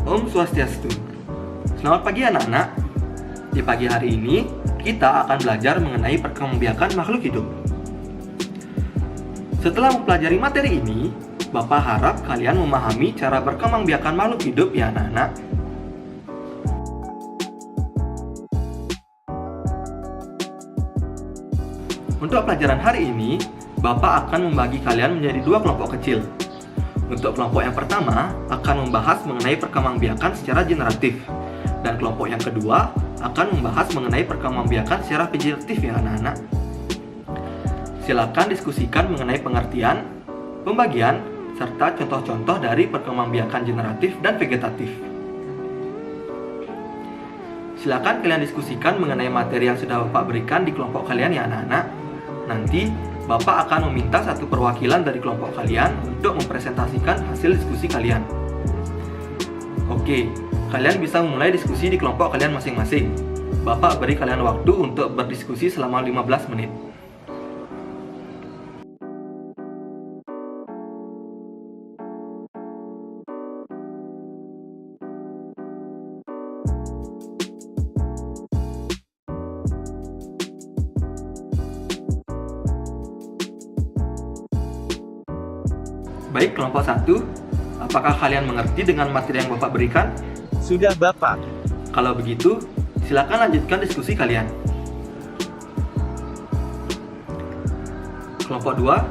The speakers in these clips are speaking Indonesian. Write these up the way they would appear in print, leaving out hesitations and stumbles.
Om Swastiastu. Selamat pagi anak-anak. Di pagi hari ini, kita akan belajar mengenai perkembangbiakan makhluk hidup. Setelah mempelajari materi ini, Bapak harap kalian memahami cara perkembangbiakan makhluk hidup ya anak-anak. Untuk pelajaran hari ini, Bapak akan membagi kalian menjadi dua kelompok kecil. Untuk kelompok yang pertama akan membahas mengenai perkembangbiakan secara generatif, dan kelompok yang kedua akan membahas mengenai perkembangbiakan secara vegetatif ya anak-anak. Silakan diskusikan mengenai pengertian, pembagian, serta contoh-contoh dari perkembangbiakan generatif dan vegetatif. Silakan kalian diskusikan mengenai materi yang sudah Bapak berikan di kelompok kalian ya anak-anak. Nanti Bapak akan meminta satu perwakilan dari kelompok kalian untuk mempresentasikan hasil diskusi kalian. Oke, kalian bisa memulai diskusi di kelompok kalian masing-masing. Bapak beri kalian waktu untuk berdiskusi selama 15 menit. Baik, kelompok 1, apakah kalian mengerti dengan materi yang Bapak berikan? Sudah, Bapak. Kalau begitu, silakan lanjutkan diskusi kalian. Kelompok 2,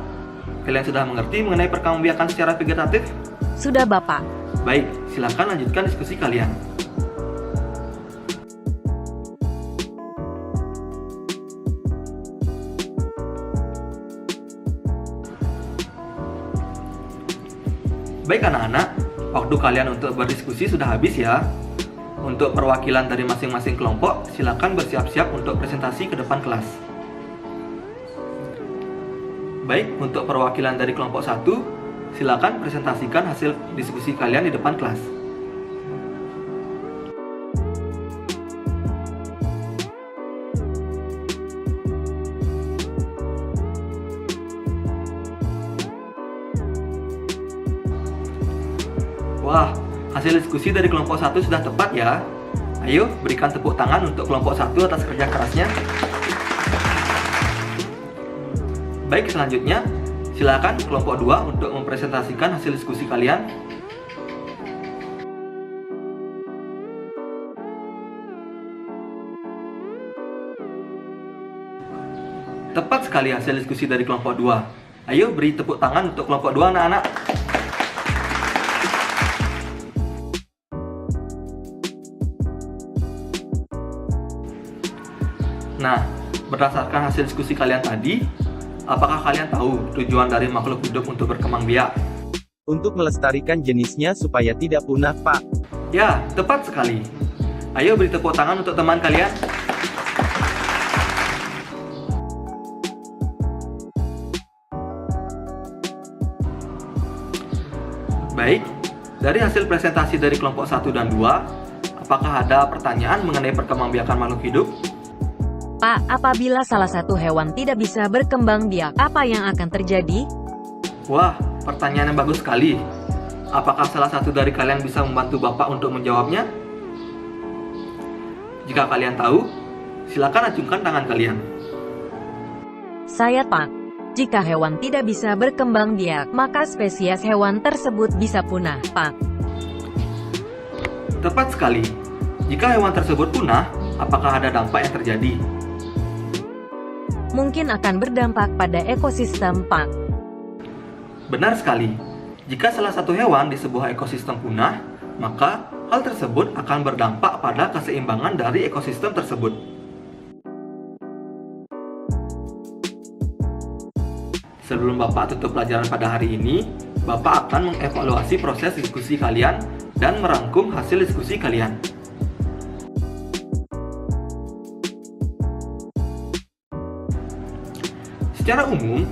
kalian sudah mengerti mengenai perkembangbiakan secara vegetatif? Sudah, Bapak. Baik, silakan lanjutkan diskusi kalian. Baik anak-anak, waktu kalian untuk berdiskusi sudah habis ya. Untuk perwakilan dari masing-masing kelompok, silakan bersiap-siap untuk presentasi ke depan kelas. Baik, untuk perwakilan dari kelompok 1, silakan presentasikan hasil diskusi kalian di depan kelas. Wah, hasil diskusi dari kelompok 1 sudah tepat ya. Ayo, berikan tepuk tangan untuk kelompok 1 atas kerja kerasnya. Baik, selanjutnya, silakan kelompok 2 untuk mempresentasikan hasil diskusi kalian. Tepat sekali hasil diskusi dari kelompok 2. Ayo, beri tepuk tangan untuk kelompok 2 anak-anak. Nah, berdasarkan hasil diskusi kalian tadi, apakah kalian tahu tujuan dari makhluk hidup untuk berkembang biak? Untuk melestarikan jenisnya supaya tidak punah, Pak. Ya, tepat sekali. Ayo beri tepuk tangan untuk teman kalian. Baik, dari hasil presentasi dari kelompok 1 dan 2, apakah ada pertanyaan mengenai perkembangbiakan makhluk hidup? Pak, apabila salah satu hewan tidak bisa berkembang biak, apa yang akan terjadi? Wah, pertanyaan yang bagus sekali. Apakah salah satu dari kalian bisa membantu Bapak untuk menjawabnya? Jika kalian tahu, silakan acungkan tangan kalian. Saya, Pak. Jika hewan tidak bisa berkembang biak, maka spesies hewan tersebut bisa punah, Pak. Tepat sekali. Jika hewan tersebut punah, apakah ada dampak yang terjadi? Mungkin akan berdampak pada ekosistem, Pak. Benar sekali. Jika salah satu hewan di sebuah ekosistem punah, maka hal tersebut akan berdampak pada keseimbangan dari ekosistem tersebut. Sebelum Bapak tutup pelajaran pada hari ini, Bapak akan mengevaluasi proses diskusi kalian dan merangkum hasil diskusi kalian. Secara umum,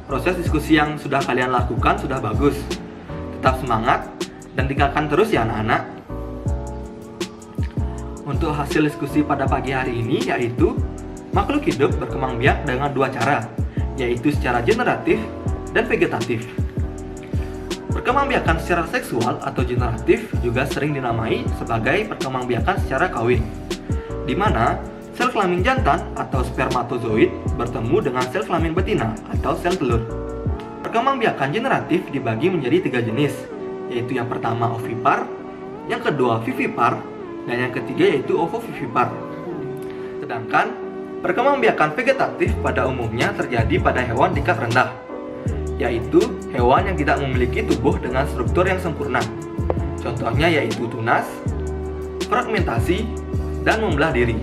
proses diskusi yang sudah kalian lakukan sudah bagus. Tetap semangat dan tinggalkan terus ya anak-anak. Untuk hasil diskusi pada pagi hari ini yaitu makhluk hidup berkembang biak dengan dua cara, yaitu secara generatif dan vegetatif. Perkembangbiakan secara seksual atau generatif juga sering dinamai sebagai perkembangbiakan secara kawin, di mana sel kelamin jantan atau spermatozoid bertemu dengan sel kelamin betina atau sel telur. Perkembangbiakan generatif dibagi menjadi 3 jenis, yaitu yang pertama ovipar, yang kedua vivipar, dan yang ketiga yaitu ovovivipar. Sedangkan perkembangbiakan vegetatif pada umumnya terjadi pada hewan tingkat rendah, yaitu hewan yang tidak memiliki tubuh dengan struktur yang sempurna. Contohnya yaitu tunas, fragmentasi, dan membelah diri.